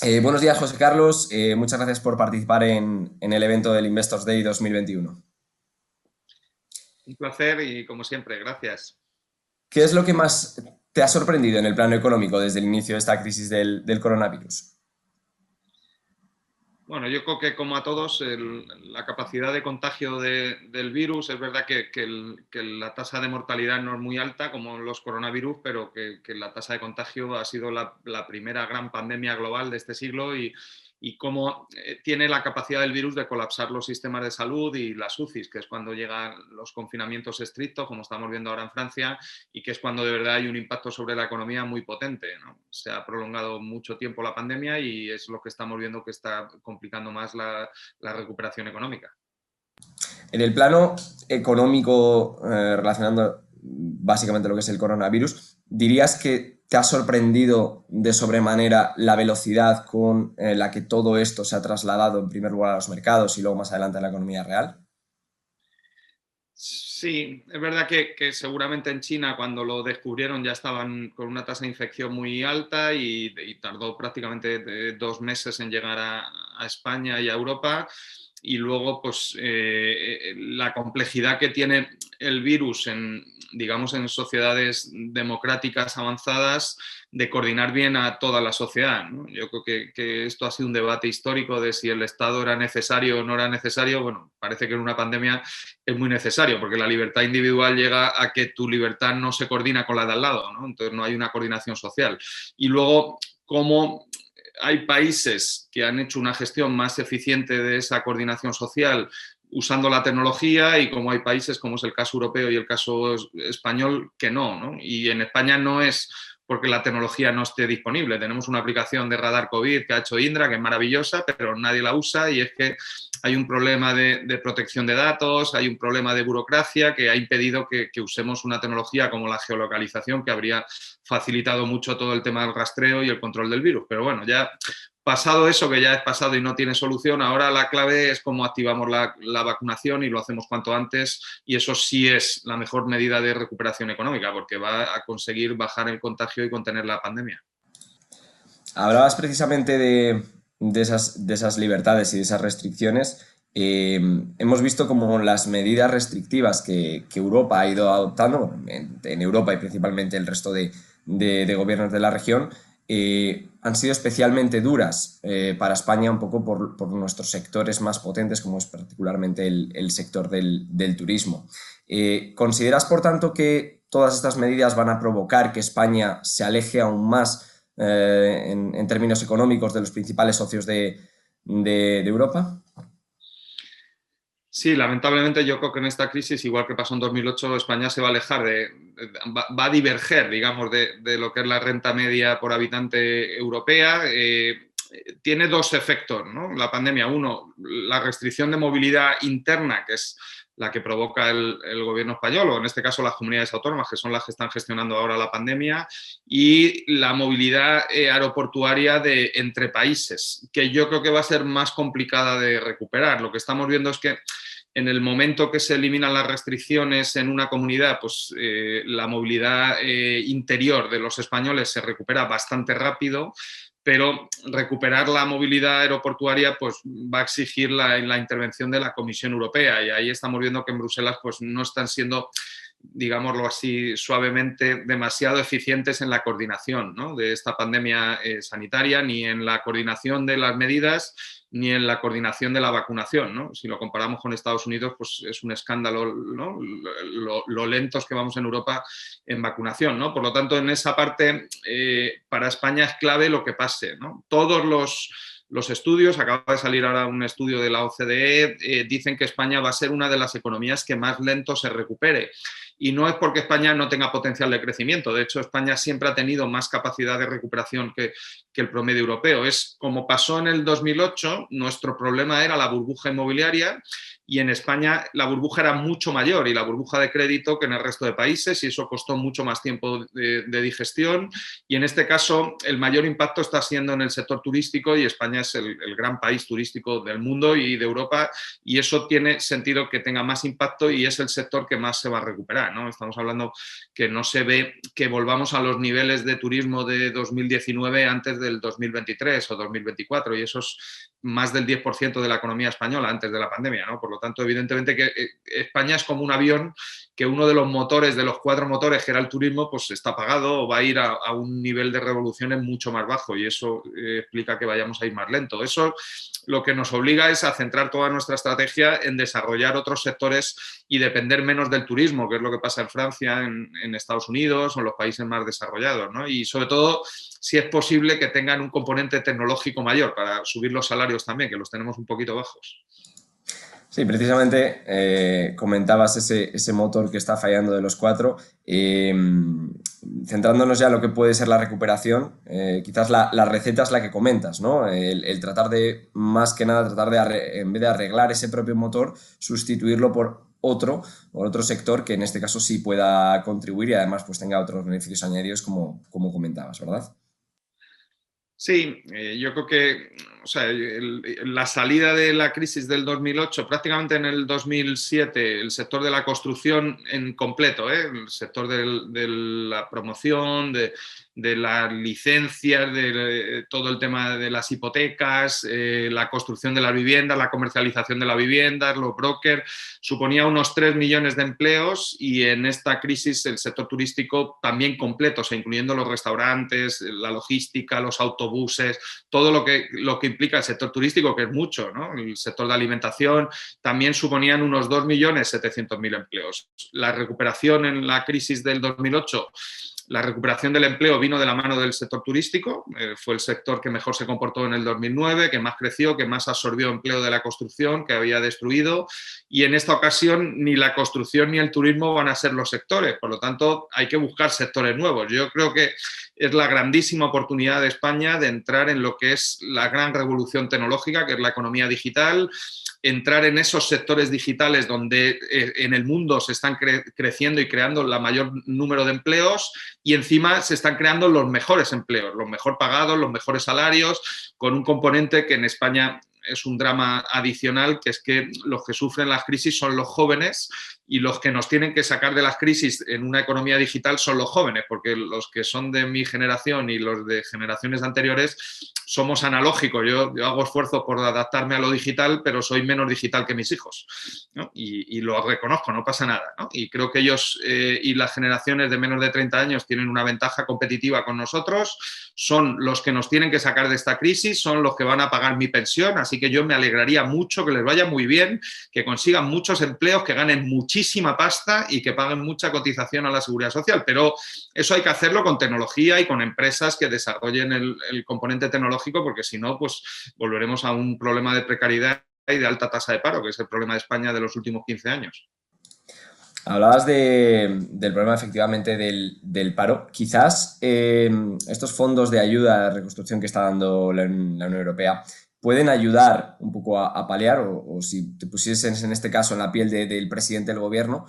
Buenos días, José Carlos. Muchas gracias por participar en el evento del Investors Day 2021. Un placer y como siempre, gracias. ¿Qué es lo que más te ha sorprendido en el plano económico desde el inicio de esta crisis del coronavirus? Bueno, yo creo que como a todos, la capacidad de contagio del virus, es verdad que la tasa de mortalidad no es muy alta como los coronavirus, pero que la tasa de contagio ha sido la primera gran pandemia global de este siglo y cómo tiene la capacidad del virus de colapsar los sistemas de salud y las UCIs, que es cuando llegan los confinamientos estrictos, como estamos viendo ahora en Francia, y que es cuando de verdad hay un impacto sobre la economía muy potente, ¿no? Se ha prolongado mucho tiempo la pandemia y es lo que estamos viendo que está complicando más la recuperación económica. En el plano económico, relacionando básicamente lo que es el coronavirus, ¿dirías que te ha sorprendido de sobremanera la velocidad con la que todo esto se ha trasladado en primer lugar a los mercados y luego más adelante a la economía real? Sí, es verdad que seguramente en China cuando lo descubrieron ya estaban con una tasa de infección muy alta y tardó prácticamente 2 meses en llegar a España y a Europa. Y luego, pues, la complejidad que tiene el virus digamos, en sociedades democráticas avanzadas de coordinar bien a toda la sociedad, ¿no? Yo creo que esto ha sido un debate histórico de si el Estado era necesario o no era necesario. Bueno, parece que en una pandemia es muy necesario, porque la libertad individual llega a que tu libertad no se coordina con la de al lado, ¿no? Entonces no hay una coordinación social. Y luego, cómo hay países que han hecho una gestión más eficiente de esa coordinación social usando la tecnología y como hay países, como es el caso europeo y el caso español, que no, ¿no? Y en España no es porque la tecnología no esté disponible. Tenemos una aplicación de radar COVID que ha hecho Indra, que es maravillosa, pero nadie la usa y es que hay un problema de protección de datos, hay un problema de burocracia que ha impedido que usemos una tecnología como la geolocalización, que habría facilitado mucho todo el tema del rastreo y el control del virus. Pero bueno, ya pasado eso, que ya es pasado y no tiene solución, ahora la clave es cómo activamos la vacunación y lo hacemos cuanto antes, y eso sí es la mejor medida de recuperación económica, porque va a conseguir bajar el contagio y contener la pandemia. Hablabas precisamente de esas libertades y de esas restricciones. Hemos visto como las medidas restrictivas que Europa ha ido adoptando, bueno, en Europa y principalmente el resto de gobiernos de la región, han sido especialmente duras para España, un poco por nuestros sectores más potentes, como es particularmente el sector del turismo. ¿Consideras, por tanto, que todas estas medidas van a provocar que España se aleje aún más en términos económicos de los principales socios de Europa? Sí, lamentablemente yo creo que en esta crisis, igual que pasó en 2008, España se va a alejar va a diverger, digamos, de lo que es la renta media por habitante europea. Tiene dos efectos, ¿no? La pandemia. Uno, la restricción de movilidad interna, que es la que provoca el gobierno español, o en este caso las comunidades autónomas, que son las que están gestionando ahora la pandemia, y la movilidad aeroportuaria entre países, que yo creo que va a ser más complicada de recuperar. Lo que estamos viendo es que en el momento que se eliminan las restricciones en una comunidad, pues la movilidad interior de los españoles se recupera bastante rápido, pero recuperar la movilidad aeroportuaria pues, va a exigir la intervención de la Comisión Europea, y ahí estamos viendo que en Bruselas pues, no están siendo, digámoslo así suavemente, demasiado eficientes en la coordinación, ¿no?, de esta pandemia sanitaria, ni en la coordinación de las medidas, ni en la coordinación de la vacunación, ¿no? Si lo comparamos con Estados Unidos, pues es un escándalo, ¿no?, lo lentos que vamos en Europa en vacunación, ¿no? Por lo tanto, en esa parte, para España es clave lo que pase, ¿no? Todos los estudios, acaba de salir ahora un estudio de la OCDE, dicen que España va a ser una de las economías que más lento se recupere. Y no es porque España no tenga potencial de crecimiento. De hecho, España siempre ha tenido más capacidad de recuperación que el promedio europeo. Es como pasó en el 2008, nuestro problema era la burbuja inmobiliaria, y en España la burbuja era mucho mayor y la burbuja de crédito que en el resto de países, y eso costó mucho más tiempo de digestión, y en este caso el mayor impacto está siendo en el sector turístico, y España es el gran país turístico del mundo y de Europa, y eso tiene sentido que tenga más impacto y es el sector que más se va a recuperar, ¿no? Estamos hablando que no se ve que volvamos a los niveles de turismo de 2019 antes del 2023 o 2024, y eso es más del 10% de la economía española antes de la pandemia, ¿no? Por lo tanto, evidentemente que España es como un avión que uno de los motores, de los 4 motores que era el turismo, pues está apagado o va a ir a un nivel de revoluciones mucho más bajo, y eso explica que vayamos a ir más lento. Eso lo que nos obliga es a centrar toda nuestra estrategia en desarrollar otros sectores y depender menos del turismo, que es lo que pasa en Francia, en Estados Unidos o en los países más desarrollados, ¿no? Y sobre todo, si es posible, que tengan un componente tecnológico mayor para subir los salarios también, que los tenemos un poquito bajos. Sí, precisamente comentabas ese motor que está fallando de los 4. Centrándonos ya en lo que puede ser la recuperación, quizás la receta es la que comentas, ¿no? El tratar de, más que nada, en vez de arreglar ese propio motor, sustituirlo por otro sector que en este caso sí pueda contribuir y además pues tenga otros beneficios añadidos como comentabas, ¿verdad? Sí, yo creo que, o sea, la salida de la crisis del 2008, prácticamente en el 2007, el sector de la construcción en completo, el sector de la promoción, de las licencias, de todo el tema de las hipotecas, la construcción de las viviendas, la comercialización de las viviendas, los brokers, suponía unos 3 millones de empleos, y en esta crisis el sector turístico también completo, o sea, incluyendo los restaurantes, la logística, los autobuses, todo lo que implica el sector turístico, que es mucho, ¿no? El sector de alimentación también suponían unos 2.700.000 empleos. La recuperación en la crisis del 2008, la recuperación del empleo vino de la mano del sector turístico, fue el sector que mejor se comportó en el 2009, que más creció, que más absorbió empleo de la construcción, que había destruido, y en esta ocasión ni la construcción ni el turismo van a ser los sectores, por lo tanto hay que buscar sectores nuevos. Yo creo que es la grandísima oportunidad de España de entrar en lo que es la gran revolución tecnológica, que es la economía digital, entrar en esos sectores digitales donde en el mundo se están creciendo y creando el mayor número de empleos, y encima se están creando los mejores empleos, los mejor pagados, los mejores salarios, con un componente que en España es un drama adicional, que es que los que sufren las crisis son los jóvenes, y los que nos tienen que sacar de las crisis en una economía digital son los jóvenes, porque los que son de mi generación y los de generaciones anteriores somos analógicos. Yo hago esfuerzos por adaptarme a lo digital, pero soy menos digital que mis hijos, ¿no? Y lo reconozco, no pasa nada, ¿no? Y creo que ellos y las generaciones de menos de 30 años tienen una ventaja competitiva con nosotros, son los que nos tienen que sacar de esta crisis, son los que van a pagar mi pensión, así que yo me alegraría mucho que les vaya muy bien, que consigan muchos empleos, que ganen muchísima pasta y que paguen mucha cotización a la seguridad social, pero eso hay que hacerlo con tecnología y con empresas que desarrollen el componente tecnológico, porque si no, pues volveremos a un problema de precariedad y de alta tasa de paro, que es el problema de España de los últimos 15 años. Hablabas del problema efectivamente del paro. Quizás estos fondos de ayuda a reconstrucción que está dando la Unión Europea pueden ayudar un poco a paliar, o si te pusieses en este caso en la piel del presidente del gobierno,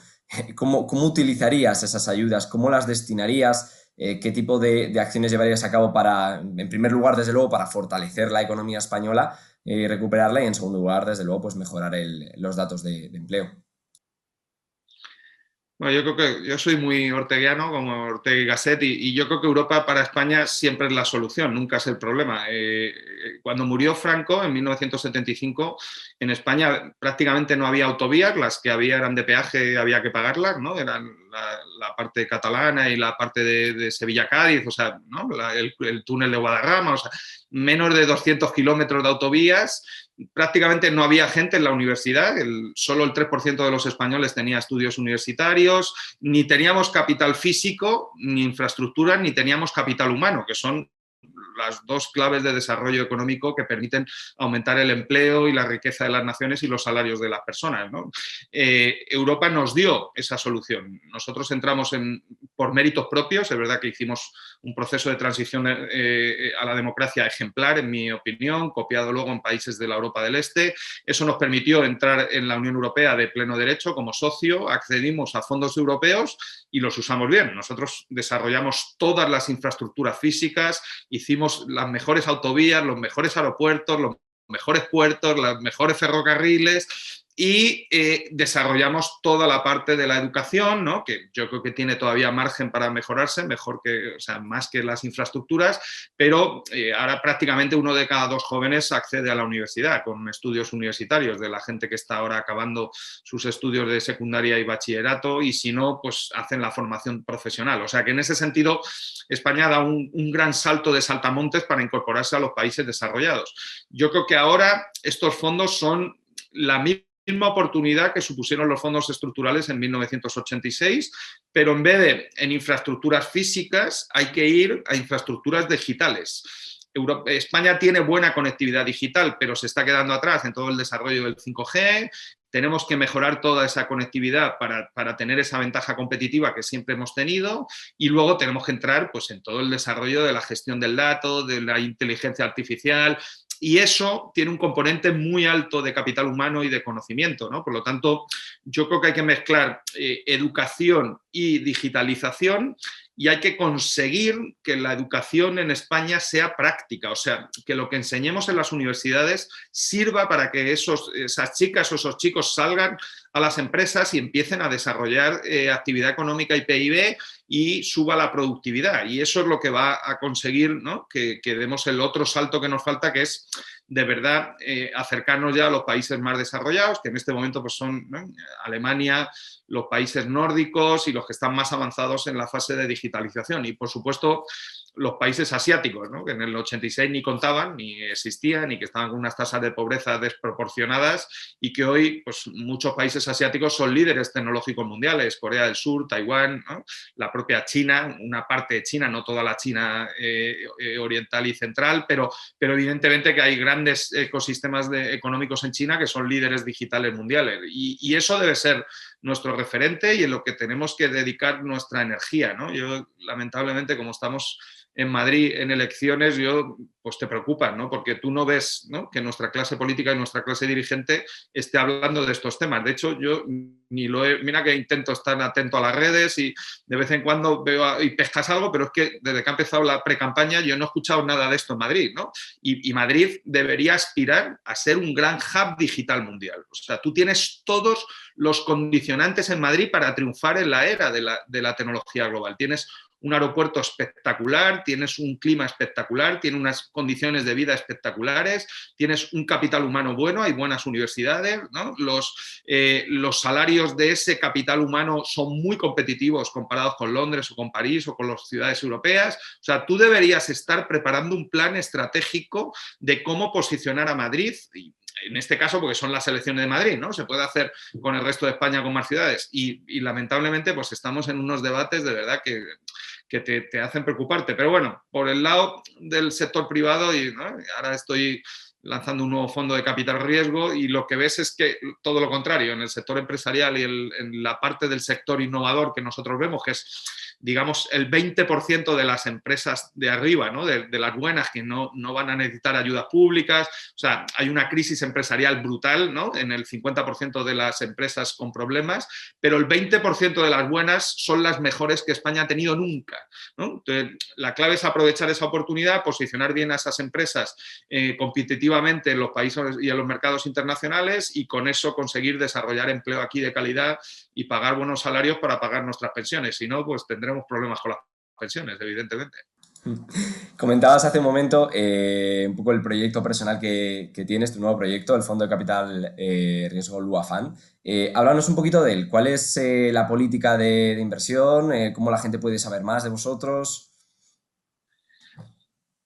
¿cómo utilizarías esas ayudas? ¿Cómo las destinarías? ¿Qué tipo de acciones llevarías a cabo para, en primer lugar, desde luego, para fortalecer la economía española y recuperarla, y en segundo lugar, desde luego, pues mejorar los datos de empleo? Bueno, yo creo que yo soy muy orteguiano, como Ortega y Gasset, y yo creo que Europa para España siempre es la solución, nunca es el problema. Cuando murió Franco en 1975, en España prácticamente no había autovías, las que había eran de peaje, había que pagarlas, ¿no? Eran la parte catalana y la parte de Sevilla-Cádiz, o sea, ¿no? el túnel de Guadarrama, o sea, menos de 200 kilómetros de autovías. Prácticamente no había gente en la universidad, solo el 3% de los españoles tenía estudios universitarios, ni teníamos capital físico, ni infraestructura, ni teníamos capital humano, que son las dos claves de desarrollo económico que permiten aumentar el empleo y la riqueza de las naciones y los salarios de las personas, ¿no? Europa nos dio esa solución. Nosotros entramos por méritos propios, es verdad que hicimos un proceso de transición a la democracia ejemplar, en mi opinión, copiado luego en países de la Europa del Este. Eso nos permitió entrar en la Unión Europea de pleno derecho como socio, accedimos a fondos europeos y los usamos bien. Nosotros desarrollamos todas las infraestructuras físicas, hicimos las mejores autovías, los mejores aeropuertos, los mejores puertos, los mejores ferrocarriles y desarrollamos toda la parte de la educación, ¿no? Que yo creo que tiene todavía margen para mejorarse, más que las infraestructuras, pero ahora prácticamente 1 de cada 2 jóvenes accede a la universidad con estudios universitarios, de la gente que está ahora acabando sus estudios de secundaria y bachillerato, y si no, pues hacen la formación profesional. O sea que en ese sentido España da un gran salto de saltamontes para incorporarse a los países desarrollados. Yo creo que ahora estos fondos son la misma oportunidad que supusieron los fondos estructurales en 1986, pero en vez de en infraestructuras físicas hay que ir a infraestructuras digitales. España tiene buena conectividad digital, pero se está quedando atrás en todo el desarrollo del 5G. Tenemos que mejorar toda esa conectividad para tener esa ventaja competitiva que siempre hemos tenido, y luego tenemos que entrar pues, en todo el desarrollo de la gestión del dato, de la inteligencia artificial, y eso tiene un componente muy alto de capital humano y de conocimiento, ¿no? Por lo tanto, yo creo que hay que mezclar educación y digitalización, y hay que conseguir que la educación en España sea práctica, o sea, que lo que enseñemos en las universidades sirva para que esas chicas o esos chicos salgan a las empresas y empiecen a desarrollar actividad económica y PIB y suba la productividad. Y eso es lo que va a conseguir, ¿no? que demos el otro salto que nos falta, que es de verdad acercarnos ya a los países más desarrollados, que en este momento pues, son, ¿no? Alemania, los países nórdicos y los que están más avanzados en la fase de digitalización. Y, por supuesto, los países asiáticos, ¿no? Que en el 86 ni contaban, ni existían, y que estaban con unas tasas de pobreza desproporcionadas, y que hoy pues, muchos países asiáticos son líderes tecnológicos mundiales, Corea del Sur, Taiwán, ¿no? La propia China, una parte de China, no toda la China oriental y central, pero evidentemente que hay grandes ecosistemas económicos en China que son líderes digitales mundiales, y eso debe ser nuestro referente y en lo que tenemos que dedicar nuestra energía, ¿no? Yo, lamentablemente, como estamos en Madrid en elecciones, pues te preocupan, ¿no? Porque tú no ves, ¿no? Que nuestra clase política y nuestra clase dirigente esté hablando de estos temas. De hecho, yo mira que intento estar atento a las redes y de vez en cuando veo y pescas algo, pero es que desde que ha empezado la precampaña yo no he escuchado nada de esto en Madrid, ¿no? Y Madrid debería aspirar a ser un gran hub digital mundial. O sea, tú tienes todos los condicionantes en Madrid para triunfar en la era de la tecnología global. Tienes un aeropuerto espectacular, tienes un clima espectacular, tienes unas condiciones de vida espectaculares, tienes un capital humano bueno, hay buenas universidades, ¿no? Los salarios de ese capital humano son muy competitivos comparados con Londres o con París o con las ciudades europeas. O sea, tú deberías estar preparando un plan estratégico de cómo posicionar a Madrid, y en este caso porque son las elecciones de Madrid, ¿no? Se puede hacer con el resto de España, con más ciudades, y lamentablemente pues estamos en unos debates de verdad que te hacen preocuparte. Pero bueno, por el lado del sector privado, y ¿no? Ahora estoy lanzando un nuevo fondo de capital riesgo, y lo que ves es que todo lo contrario, en el sector empresarial y en la parte del sector innovador que nosotros vemos, que es, digamos, el 20% de las empresas de arriba, ¿no? de las buenas, que no van a necesitar ayudas públicas. O sea, hay una crisis empresarial brutal, ¿no? En el 50% de las empresas con problemas, pero el 20% de las buenas son las mejores que España ha tenido nunca, ¿no? Entonces, la clave es aprovechar esa oportunidad, posicionar bien a esas empresas competitivamente en los países y en los mercados internacionales, y con eso conseguir desarrollar empleo aquí de calidad y pagar buenos salarios para pagar nuestras pensiones. Si no, pues tendremos problemas con las pensiones, evidentemente. Comentabas hace un momento un poco el proyecto personal que tienes, tu nuevo proyecto, el Fondo de Capital Riesgo Luafan. Háblanos un poquito de él. ¿Cuál es la política de inversión? ¿Cómo la gente puede saber más de vosotros?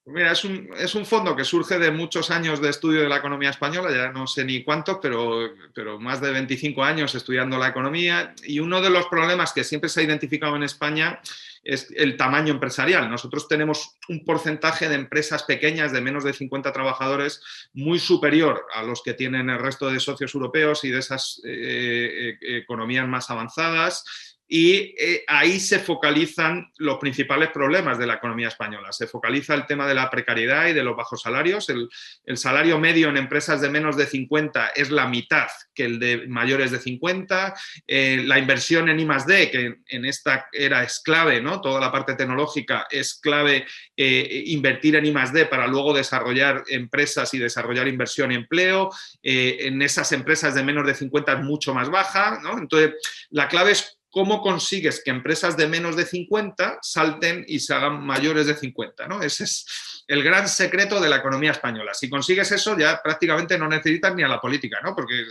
Mira, es un fondo que surge de muchos años de estudio de la economía española, ya no sé ni cuántos, pero más de 25 años estudiando la economía, y uno de los problemas que siempre se ha identificado en España es el tamaño empresarial. Nosotros tenemos un porcentaje de empresas pequeñas de menos de 50 trabajadores muy superior a los que tienen el resto de socios europeos y de esas economías más avanzadas. Y ahí se focalizan los principales problemas de la economía española. Se focaliza el tema de la precariedad y de los bajos salarios. El salario medio en empresas de menos de 50 es la mitad que el de mayores de 50. La inversión en I+D, que en esta era es clave, ¿no? Toda la parte tecnológica es clave, invertir en I+D para luego desarrollar empresas y desarrollar inversión y empleo. En esas empresas de menos de 50 es mucho más baja, ¿no? Entonces, la clave es cómo consigues que empresas de menos de 50 salten y se hagan mayores de 50, ¿no? Ese es el gran secreto de la economía española. Si consigues eso, ya prácticamente no necesitas ni a la política, ¿no? Porque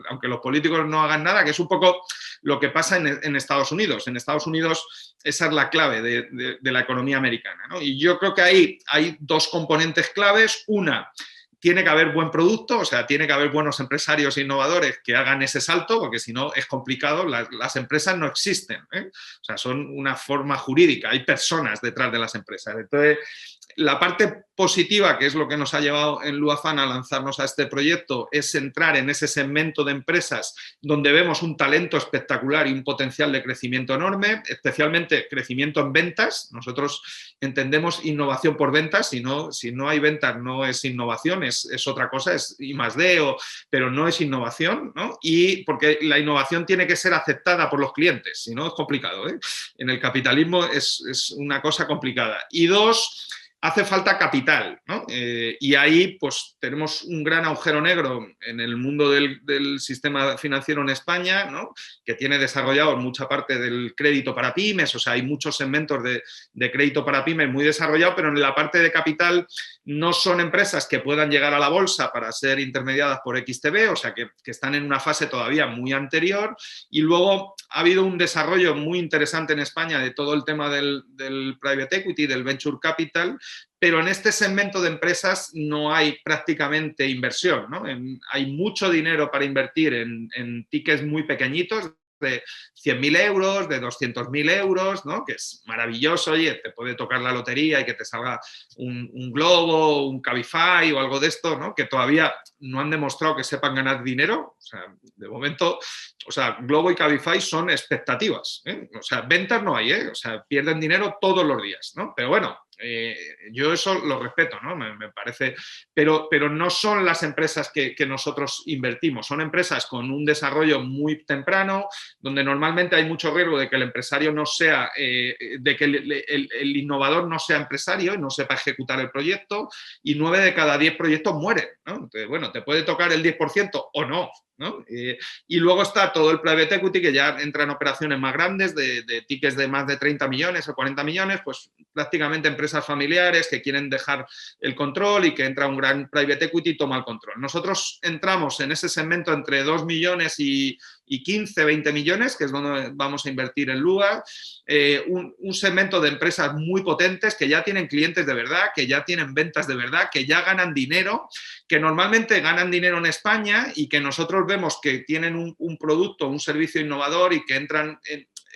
aunque los políticos no hagan nada, que es un poco lo que pasa en Estados Unidos. En Estados Unidos esa es la clave de la economía americana, ¿no? Y yo creo que ahí hay dos componentes claves. Una, tiene que haber buen producto, o sea, tiene que haber buenos empresarios e innovadores que hagan ese salto, porque si no es complicado, las empresas no existen, ¿eh? O sea, son una forma jurídica, hay personas detrás de las empresas. Entonces, la parte positiva, que es lo que nos ha llevado en Luafan a lanzarnos a este proyecto, es entrar en ese segmento de empresas donde vemos un talento espectacular y un potencial de crecimiento enorme, especialmente crecimiento en ventas. Nosotros entendemos innovación por ventas, si no hay ventas no es innovación, es otra cosa, es I+D, pero no es innovación, ¿no? Y porque la innovación tiene que ser aceptada por los clientes, si no es complicado, ¿eh? En el capitalismo es una cosa complicada. Y dos, hace falta capital, ¿no? Y ahí pues tenemos un gran agujero negro en el mundo del sistema financiero en España, ¿no? Que tiene desarrollado mucha parte del crédito para pymes, o sea, hay muchos segmentos de crédito para pymes muy desarrollados, pero en la parte de capital no son empresas que puedan llegar a la bolsa para ser intermediadas por XTB, o sea, que están en una fase todavía muy anterior. Y luego ha habido un desarrollo muy interesante en España de todo el tema del private equity, del venture capital, pero en este segmento de empresas no hay prácticamente inversión, ¿no? Hay mucho dinero para invertir en tickets muy pequeñitos, de 100.000 euros, de 200.000 euros, ¿no? Que es maravilloso, oye, te puede tocar la lotería y que te salga un Globo, un Cabify o algo de esto, ¿no? Que todavía no han demostrado que sepan ganar dinero, o sea, de momento, o sea, Globo y Cabify son expectativas, ¿eh? O sea, ventas no hay, ¿eh? O sea, pierden dinero todos los días, ¿no? Pero bueno, yo eso lo respeto, ¿no? Me parece, pero no son las empresas que nosotros invertimos, son empresas con un desarrollo muy temprano, donde normalmente hay mucho riesgo de que el empresario no sea, de que el innovador no sea empresario y no sepa ejecutar el proyecto, y 9 de cada 10 proyectos mueren, ¿no? Entonces, bueno, te puede tocar el 10% o no, ¿no? Y luego está todo el private equity, que ya entra en operaciones más grandes, de tickets de más de 30 millones o 40 millones, pues prácticamente empresas familiares que quieren dejar el control y que entra un gran private equity y toma el control. Nosotros entramos en ese segmento entre 2 millones y 15, 20 millones, que es donde vamos a invertir en Lua, un segmento de empresas muy potentes que ya tienen clientes de verdad, que ya tienen ventas de verdad, que ya ganan dinero, que normalmente ganan dinero en España y que nosotros vemos que tienen un producto, un servicio innovador y que entran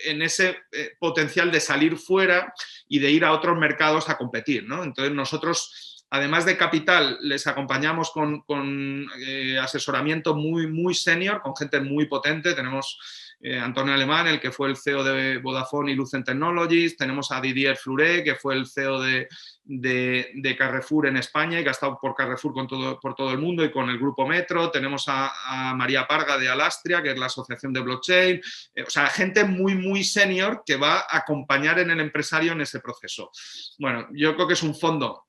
en ese potencial de salir fuera y de ir a otros mercados a competir, ¿no? Entonces nosotros, además de capital, les acompañamos con asesoramiento muy senior, con gente muy potente. Tenemos Antonio Alemán, el que fue el CEO de Vodafone y Lucent Technologies. Tenemos a Didier Fleuret, que fue el CEO de Carrefour en España y que ha estado por Carrefour por todo el mundo y con el grupo Metro. Tenemos a María Parga de Alastria, que es la asociación de blockchain. O sea, gente muy senior que va a acompañar en el empresario en ese proceso. Bueno, yo creo que es un fondo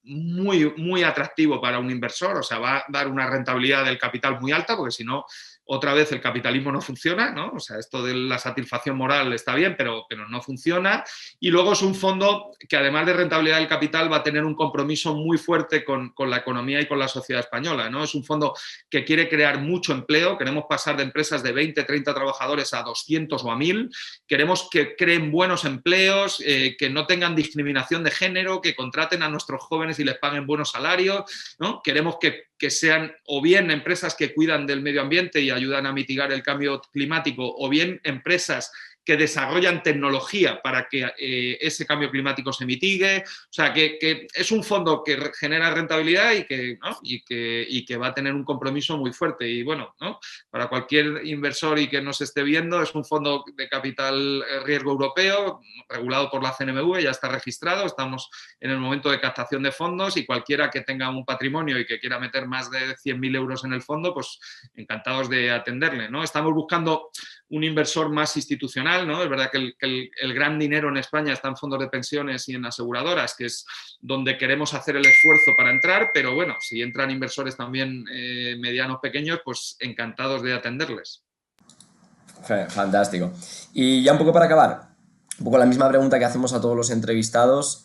muy atractivo para un inversor, o sea, va a dar una rentabilidad del capital muy alta, porque si no, otra vez el capitalismo no funciona, ¿no? O sea, esto de la satisfacción moral está bien, pero no funciona. Y luego es un fondo que, además de rentabilidad del capital, va a tener un compromiso muy fuerte con la economía y con la sociedad española, ¿no? Es un fondo que quiere crear mucho empleo. Queremos pasar de empresas de 20, 30 trabajadores a 200 o a 1.000. Queremos que creen buenos empleos, que no tengan discriminación de género, que contraten a nuestros jóvenes jóvenes y les paguen buenos salarios, ¿no? Queremos que sean o bien empresas que cuidan del medio ambiente y ayudan a mitigar el cambio climático, o bien empresas que desarrollan tecnología para que ese cambio climático se mitigue. O sea, que es un fondo que genera rentabilidad ¿no? y que va a tener un compromiso muy fuerte. Y bueno, ¿no? Para cualquier inversor y que nos esté viendo, es un fondo de capital riesgo europeo, regulado por la CNMV, ya está registrado, estamos en el momento de captación de fondos, y cualquiera que tenga un patrimonio y que quiera meter más de 100.000 euros en el fondo, pues encantados de atenderle, ¿no? Estamos buscando un inversor más institucional, ¿no? Es verdad que el gran dinero en España está en fondos de pensiones y en aseguradoras, que es donde queremos hacer el esfuerzo para entrar, pero bueno, si entran inversores también medianos, pequeños, pues encantados de atenderles. Fantástico. Y ya un poco para acabar, un poco la misma pregunta que hacemos a todos los entrevistados.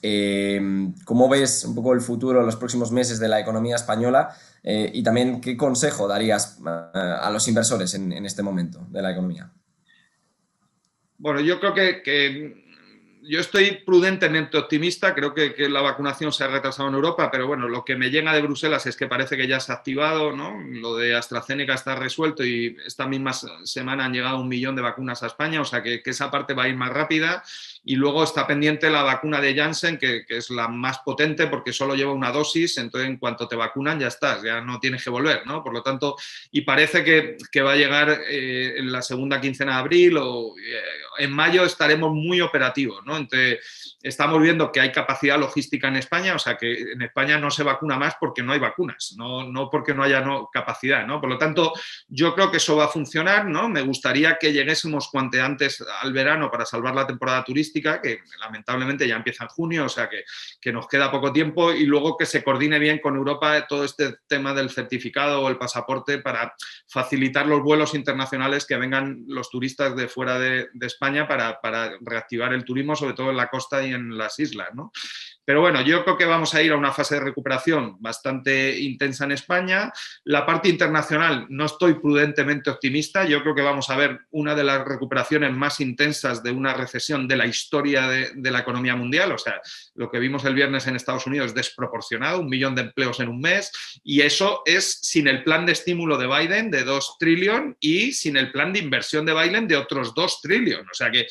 ¿Cómo ves un poco el futuro, los próximos meses de la economía española? Y también, ¿qué consejo darías a los inversores en este momento de la economía? Bueno, yo creo que yo estoy prudentemente optimista. Creo que la vacunación se ha retrasado en Europa, pero bueno, lo que me llega de Bruselas es que parece que ya se ha activado, ¿no? Lo de AstraZeneca está resuelto y esta misma semana han llegado 1 millón de vacunas a España, o sea que esa parte va a ir más rápida. Y luego está pendiente la vacuna de Janssen, que es la más potente porque solo lleva una dosis, entonces en cuanto te vacunan ya estás, ya no tienes que volver, ¿no? Por lo tanto, y parece que va a llegar en la segunda quincena de abril o en mayo estaremos muy operativos, ¿no? Entonces, estamos viendo que hay capacidad logística en España, o sea que en España no se vacuna más porque no hay vacunas, no porque no haya capacidad, ¿no? Por lo tanto, yo creo que eso va a funcionar, ¿no? Me gustaría que lleguésemos cuanto antes al verano para salvar la temporada turística, que lamentablemente ya empieza en junio, o sea que nos queda poco tiempo, y luego que se coordine bien con Europa todo este tema del certificado o el pasaporte para facilitar los vuelos internacionales, que vengan los turistas de fuera de España para reactivar el turismo, sobre todo en la costa y en las islas, ¿no? Pero bueno, yo creo que vamos a ir a una fase de recuperación bastante intensa en España. La parte internacional no estoy prudentemente optimista. Yo creo que vamos a ver una de las recuperaciones más intensas de una recesión de la historia de la economía mundial. O sea, lo que vimos el viernes en Estados Unidos es desproporcionado, 1 millón de empleos en un mes, y eso es sin el plan de estímulo de Biden de 2 trillones y sin el plan de inversión de Biden de otros 2 trillones. O sea que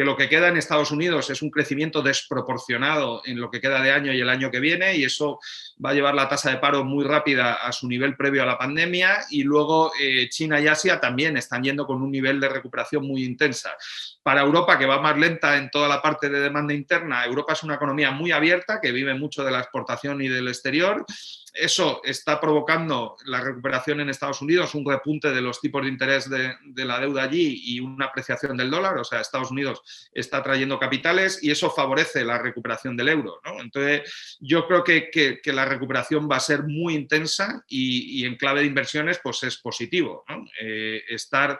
lo que queda en Estados Unidos es un crecimiento desproporcionado en lo que queda de año y el año que viene, y eso va a llevar la tasa de paro muy rápida a su nivel previo a la pandemia, y luego China y Asia también están yendo con un nivel de recuperación muy intensa. Para Europa, que va más lenta en toda la parte de demanda interna, Europa es una economía muy abierta que vive mucho de la exportación y del exterior. Eso está provocando la recuperación en Estados Unidos, un repunte de los tipos de interés de la deuda allí y una apreciación del dólar. O sea, Estados Unidos está trayendo capitales y eso favorece la recuperación del euro, ¿no? Entonces, yo creo que la recuperación va a ser muy intensa y en clave de inversiones pues es positivo, ¿no? Estar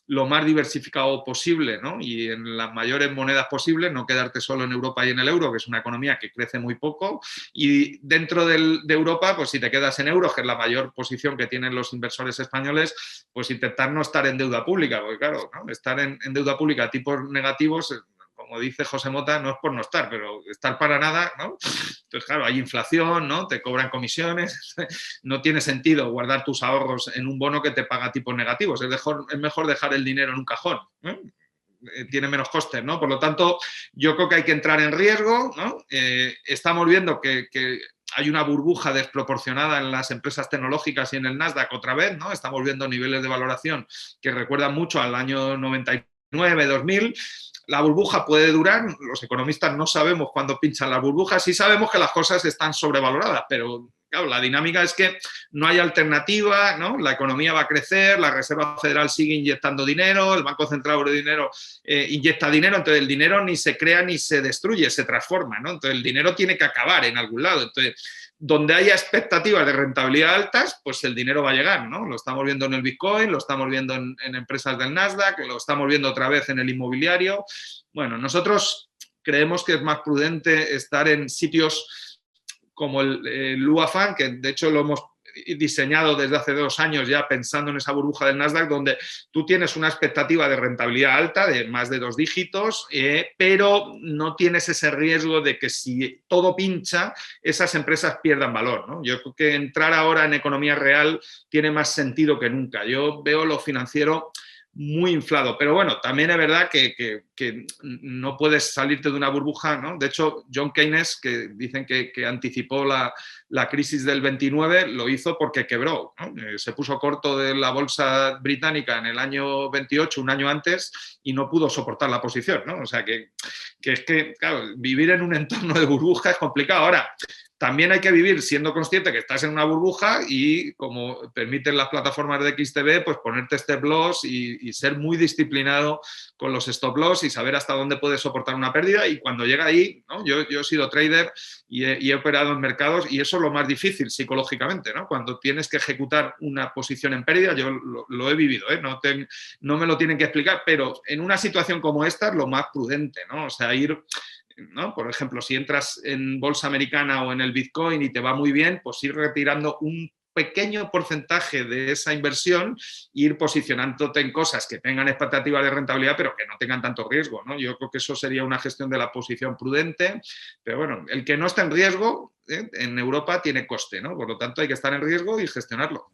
lo más diversificado posible, ¿no? Y en las mayores monedas posibles, no quedarte solo en Europa y en el euro, que es una economía que crece muy poco, y dentro de Europa, pues si te quedas en euros, que es la mayor posición que tienen los inversores españoles, pues intentar no estar en deuda pública, porque claro, ¿no? Estar en deuda pública a tipos negativos, como dice José Mota, no es por no estar, pero estar para nada, ¿no? Entonces, claro, hay inflación, ¿no? Te cobran comisiones, no tiene sentido guardar tus ahorros en un bono que te paga tipos negativos, es mejor dejar el dinero en un cajón, ¿no? Tiene menos costes, ¿no? Por lo tanto, yo creo que hay que entrar en riesgo, ¿no? Estamos viendo que hay una burbuja desproporcionada en las empresas tecnológicas y en el Nasdaq otra vez, ¿no? Estamos viendo niveles de valoración que recuerdan mucho al año 99, 2000. La burbuja puede durar, los economistas no sabemos cuándo pinchan las burbujas, sí sabemos que las cosas están sobrevaloradas, pero claro, la dinámica es que no hay alternativa, ¿no? La economía va a crecer, la Reserva Federal sigue inyectando dinero, el Banco Central de Dinero inyecta dinero, entonces el dinero ni se crea ni se destruye, se transforma, ¿no? Entonces el dinero tiene que acabar en algún lado, entonces donde haya expectativas de rentabilidad altas, pues el dinero va a llegar, ¿no? Lo estamos viendo en el Bitcoin, lo estamos viendo en empresas del Nasdaq, lo estamos viendo otra vez en el inmobiliario. Bueno, nosotros creemos que es más prudente estar en sitios como el UAFAN, que de hecho lo hemos diseñado desde hace 2 años ya pensando en esa burbuja del Nasdaq, donde tú tienes una expectativa de rentabilidad alta, de más de 2 dígitos, pero no tienes ese riesgo de que si todo pincha, esas empresas pierdan valor, ¿no? Yo creo que entrar ahora en economía real tiene más sentido que nunca. Yo veo lo financiero muy inflado. Pero bueno, también es verdad que no puedes salirte de una burbuja, ¿no? De hecho, John Keynes, que dicen que anticipó la crisis del 29, lo hizo porque quebró, ¿no? Se puso corto de la bolsa británica en el año 28, un año antes, y no pudo soportar la posición, ¿no? O sea que es que, claro, vivir en un entorno de burbuja es complicado. Ahora, también hay que vivir siendo consciente que estás en una burbuja y, como permiten las plataformas de XTB, pues ponerte stop loss y ser muy disciplinado con los stop loss y saber hasta dónde puedes soportar una pérdida. Y cuando llega ahí, ¿no? Yo he sido trader y he operado en mercados, y eso es lo más difícil psicológicamente, ¿no? Cuando tienes que ejecutar una posición en pérdida, yo lo he vivido, ¿eh? No me lo tienen que explicar, pero en una situación como esta es lo más prudente, ¿no? O sea, ir... ¿no? Por ejemplo, si entras en bolsa americana o en el Bitcoin y te va muy bien, pues ir retirando un pequeño porcentaje de esa inversión e ir posicionándote en cosas que tengan expectativas de rentabilidad, pero que no tengan tanto riesgo, ¿no? Yo creo que eso sería una gestión de la posición prudente, pero bueno, el que no está en riesgo, en Europa tiene coste, ¿no? Por lo tanto, hay que estar en riesgo y gestionarlo.